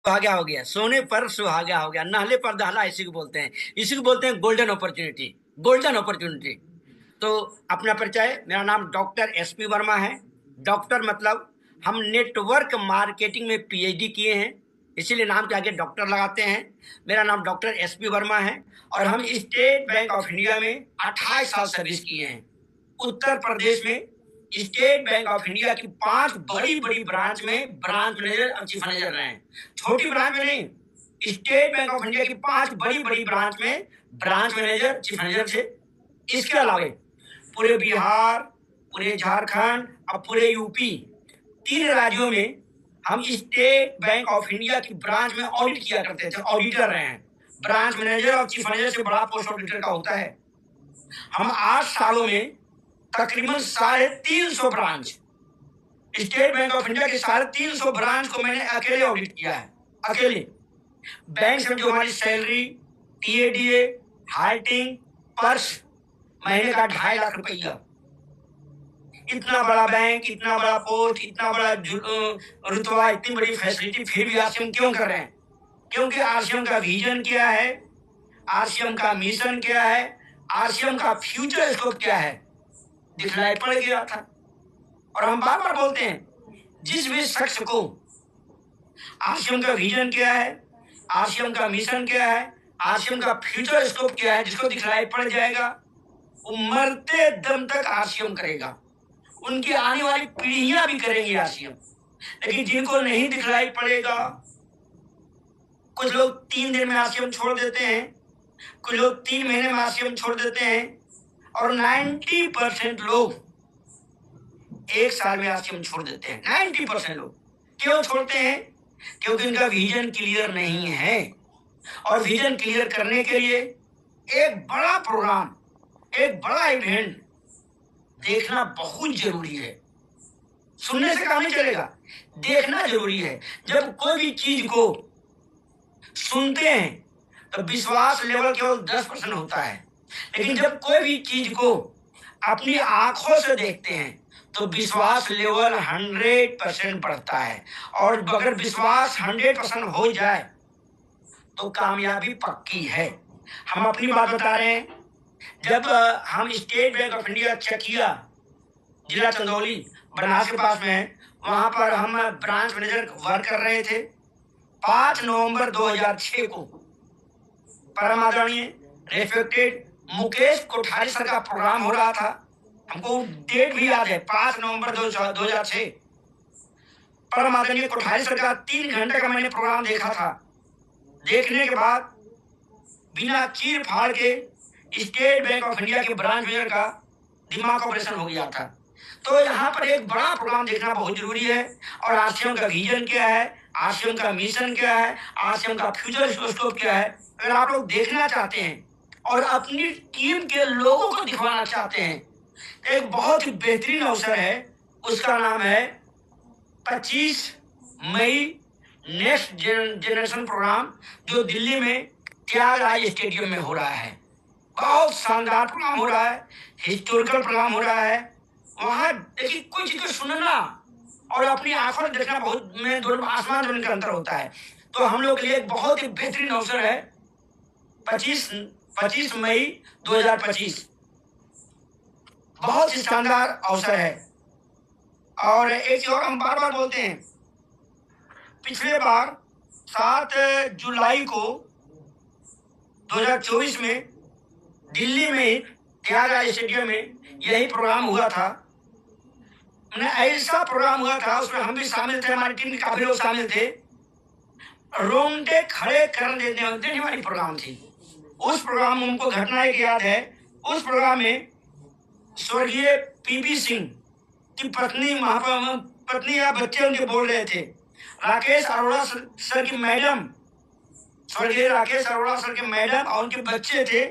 सुहागा हो गया, सोने पर सुहागा हो गया, नाले पर दहला, इसी को बोलते हैं। इसी को बोलते हैं गोल्डन अपॉर्चुनिटी, गोल्डन अपॉर्चुनिटी। तो अपना परिचय, मेरा नाम डॉक्टर एसपी वर्मा है। डॉक्टर मतलब हम नेटवर्क मार्केटिंग में पीएचडी किए हैं, इसीलिए नाम के आगे डॉक्टर लगाते हैं। मेरा नाम डॉक्टर एसपी वर्मा है और हम स्टेट बैंक ऑफ इंडिया में 28 साल सर्विस किए हैं। उत्तर प्रदेश में स्टेट बैंक ऑफ इंडिया की 5 बड़ी बड़ी ब्रांच में ब्रांच मैनेजर और चीफ मैनेजर रहे हैं। छोटी ब्रांच में नहीं, स्टेट बैंक ऑफ इंडिया की 5 बड़ी बड़ी ब्रांच में ब्रांच मैनेजर चीफ मैनेजर थे। इसके अलावा पूरे बिहार, पूरे झारखंड और पूरे यूपी, 3 राज्यों में हम स्टेट बैंक ऑफ इंडिया की ब्रांच में ऑडिट किया करते थे, ऑडिटर रहे हैं। ब्रांच मैनेजर और चीफ मैनेजर से बड़ा पोस्ट ऑडिटर का होता है। हम 8 सालों में तकरीबन 350 branch, state Bank of India के 350 ब्रांच को मैंने अकेले ऑडिट किया है, अकेले। बैंक से जो हमारी सैलरी, टीएडीए, हाइटिंग, पर्स, महीने का 2.5 लाख रुपया। इतना बड़ा बैंक, इतना बड़ा पोस्ट, इतना बड़ा रुतबा, इतनी बड़ी फैसिलिटी, फिर भी आरसीएम क्यों कर रहे हैं? क्योंकि आरसीएम का विजन क्या है, आरसीएम का मिशन क्या है, आरसीएम का फ्यूचर स्कोप क्या है, दिखलाई पड़ गया था। और हम बार बार बोलते हैं, जिस भी शख्स को आरसीएम का विजन क्या है, आरसीएम का मिशन क्या है, आरसीएम का फ्यूचर स्कोप क्या है, जिसको दिखलाई पड़ जाएगा, वो मरते दम तक आरसीएम करेगा। उनकी आने वाली पीढ़ियां भी करेंगी आरसीएम। लेकिन जिनको नहीं दिखलाई पड़ेगा, कुछ लोग 3 दिन में आरसीएम छोड़ देते हैं, कुछ लोग 3 महीने में आरसीएम छोड़ देते हैं, और 90% लोग 1 साल में आरसीएम छोड़ देते हैं। 90% लोग क्यों छोड़ते हैं? क्योंकि उनका विजन क्लियर नहीं है। और विजन क्लियर करने के लिए एक बड़ा प्रोग्राम, एक बड़ा इवेंट देखना बहुत जरूरी है। सुनने से काम नहीं चलेगा, देखना जरूरी है। जब कोई भी चीज को सुनते हैं तो विश्वास लेवल केवल 10% होता है, लेकिन जब कोई भी चीज को अपनी आंखों से देखते हैं तो विश्वास लेवल 100% बढ़ता है। और अगर विश्वास 100% हो जाए तो कामयाबी पक्की है। हम अपनी बात बता रहे हैं। जब हम State Bank of India Chakia, जिला चंदौली, बनारस के पास में है, वहां पर हम ब्रांच मैनेजर वर्क कर रहे थे। 5 नवंबर 2006 को परम आदरणीय रेस्पेक्टेड मुकेश कोठारी सर का प्रोग्राम हो रहा था। हमको डेट भी याद है, 5 नवंबर 2006। परम आदरणीय कोठारी सर का 3 घंटे का मैंने प्रोग्राम देखा था। देखने के बाद बिना चीर फाड़ के स्टेट बैंक ऑफ इंडिया के ब्रांच मैनेजर का दिमाग ऑपरेशन हो गया था। तो यहाँ पर एक बड़ा प्रोग्राम देखना बहुत जरूरी है। और आरसीएम का विजन क्या है, आरसीएम का मिशन क्या है, आरसीएम का फ्यूचर स्कोप क्या है, अगर आप लोग देखना चाहते हैं और अपनी टीम के लोगों को दिखवाना चाहते हैं, एक बहुत ही बेहतरीन अवसर है। उसका नाम है 25 मई नेक्स्ट जनरेशन प्रोग्राम, जो दिल्ली में त्यागराज स्टेडियम में हो रहा है। बहुत शानदार प्रोग्राम हो रहा है, हिस्टोरिकल प्रोग्राम हो रहा है। वहां देखिए, कोई चीज को सुनना और अपनी आंखों में देखना बहुत में दोनों आसमान जमीन का अंतर होता है। तो हम लोग के लिए एक बहुत ही बेहतरीन अवसर है 25 मई 2025, बहुत ही शानदार अवसर है। और एक चीज और हम बार बार बोलते हैं, पिछले बार 7 जुलाई को 2024 में दिल्ली में त्यागराज स्टेडियम में यही प्रोग्राम हुआ था। ऐसा प्रोग्राम हुआ था, उसमें हम भी शामिल थे, हमारी टीम के काफी लोग शामिल थे। रोंगटे खड़े कर देने वाली प्रोग्राम थी। उस प्रोग्राम में हमको घटना एक याद है। उस प्रोग्राम में स्वर्गीय पीपी सिंह की पत्नी या बच्चे उनके बोल रहे थे। राकेश अरोड़ा सर की मैडम, स्वर्गीय राकेश अरोड़ा सर के मैडम और उनके बच्चे थे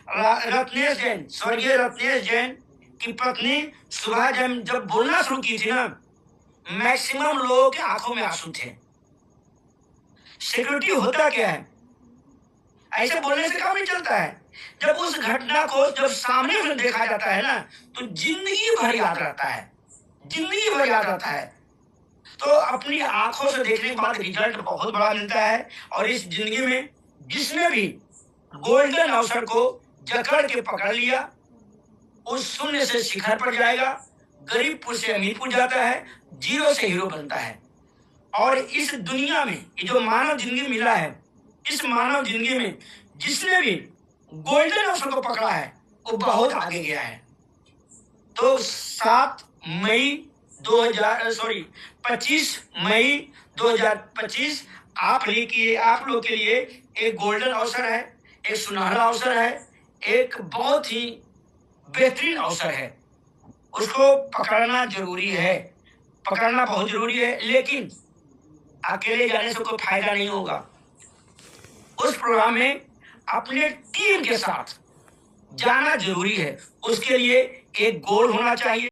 रत्नेश जैन, स्वर्गीय रत्नेश जैन की पत्नी सुबह जब बोलना शुरू की थी ना, मैक्सिमम लोगों के आंखों में आंसू थे। सिक्योरिटी होता क्या है? ऐसे बोलने से काम नहीं चलता है। जब उस घटना को जब सामने से देखा जाता है ना, तो जिंदगी भर याद रहता है, जिंदगी भर याद रहता है। तो अपनी आंखों से देखने के बाद रिजल्ट बहुत बड़ा मिलता है। और इस जिंदगी में जिसने भी गोल्डन अवसर को जकड़ के पकड़ लिया, उस शून्य से शिखर पर जाएगा, गरीब पुरुष से अमीर पुरुष जाता है, जीरो से हीरो बनता है। और इस दुनिया में ये जो मानव जिंदगी मिला है, इस मानव जिंदगी में जिसने भी गोल्डन अवसर को पकड़ा है वो बहुत आगे गया है। तो 25 मई 2025 आप लोग के लिए एक गोल्डन अवसर है, एक सुनहरा अवसर है, एक बहुत ही बेहतरीन अवसर है। उसको पकड़ना जरूरी है, पकड़ना बहुत जरूरी है, लेकिन अकेले जाने से कोई फायदा नहीं होगा। उस प्रोग्राम में अपने टीम के साथ जाना जरूरी है। उसके लिए एक गोल होना चाहिए।